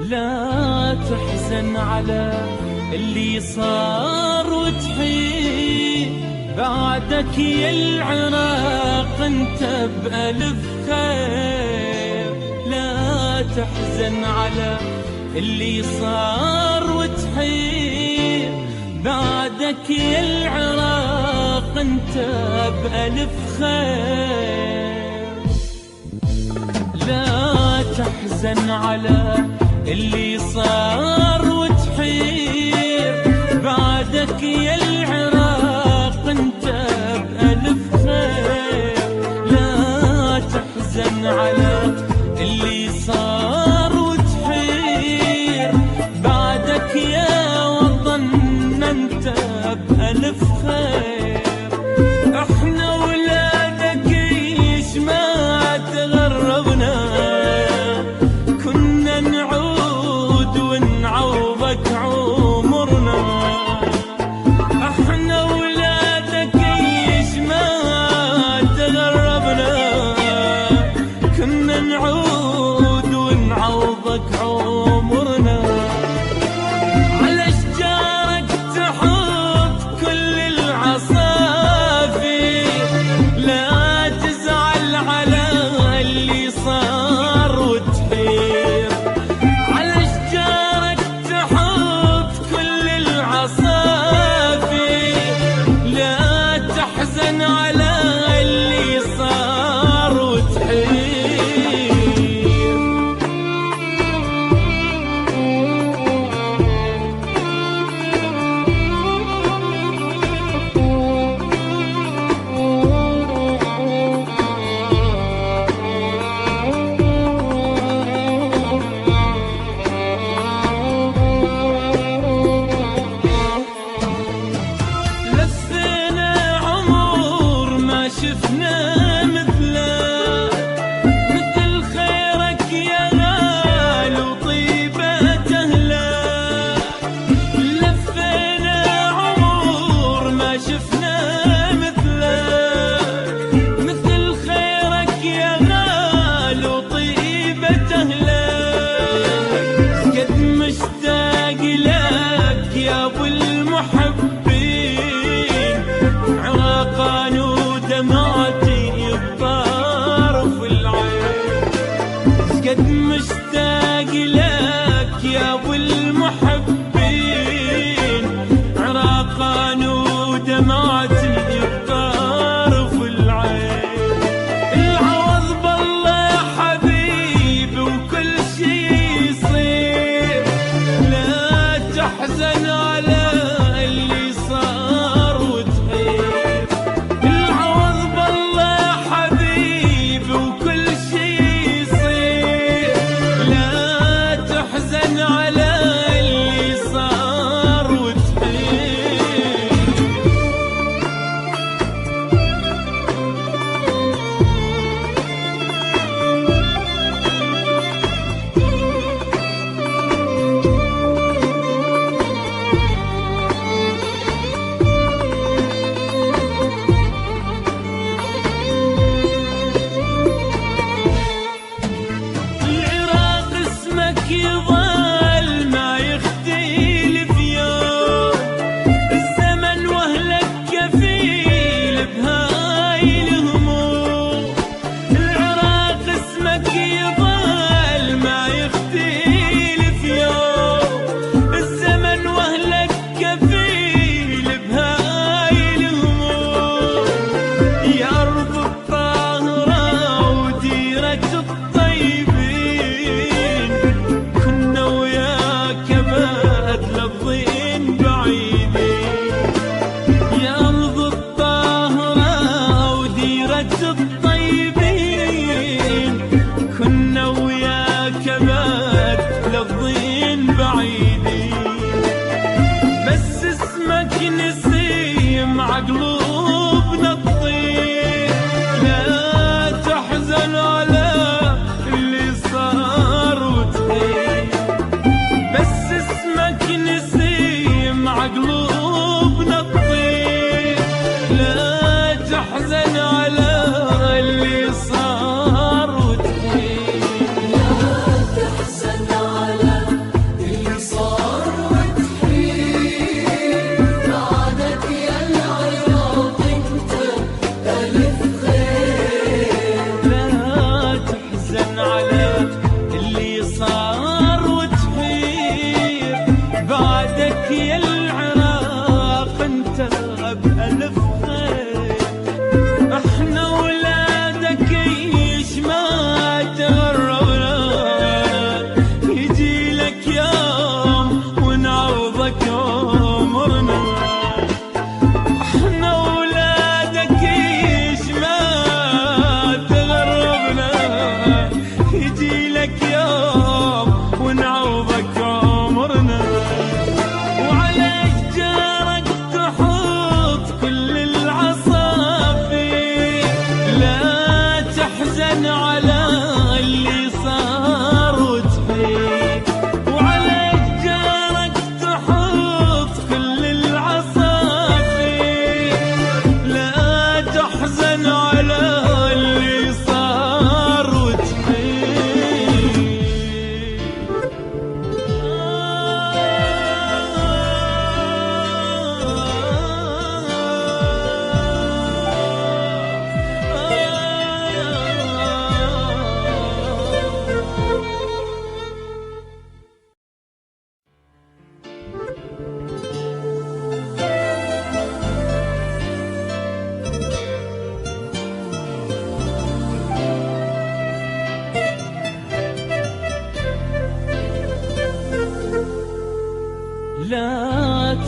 لا تحزن على اللي صار وتحيد بعدك يا العراق انت بألف خير. لا تحزن على اللي صار وتحيد بعدك يا العراق انت بألف خير. لا تحزن على اللي صار وتحير بعدك يا العراق انت بألف خير. لا تحزن على اللي صار وتحير بعدك يا وطن انت بألف خير. احنا ولادك ايش ما تغربنا كنا نعود ونعوضك عمرنا. احنا ولادك ايش ما تغربنا كنا نعود ونعوضك عمرنا. على اشجارك تحط كل العصافير لا تزعل على اللي صار وتحير. على اشجارك تحط كل العصافير لا تحزن على اللي صار وتحير. لفينا عمر ما شفنا مثله مثل خيرك يا غالي وطيبة أهله. لفينا عمر ما شفنا مثله مثل خيرك يا غالي وطيبة أهله. قد مشتاق لك يا ابو المحبين عراقان ودمعتي بطرف العين. قد مشتاق لك يا ابو المحبين عراقان ودمعتي بطرف العين. العوض بالله يا حبيبي وكل شي يصير. لا تحزن على اللي صار وتحير. العوض بالله يا حبيبي وكل شي يصير. لا تحزن على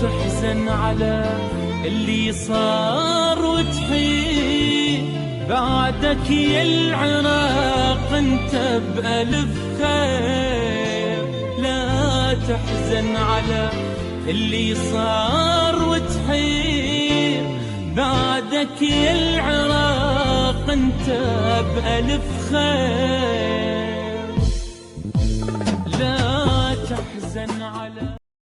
تحزن على اللي صار وتحير بعدك يا العراق انت بألف خير. لا تحزن على اللي صار وتحير بعدك يا العراق انت بألف خير. لا تحزن على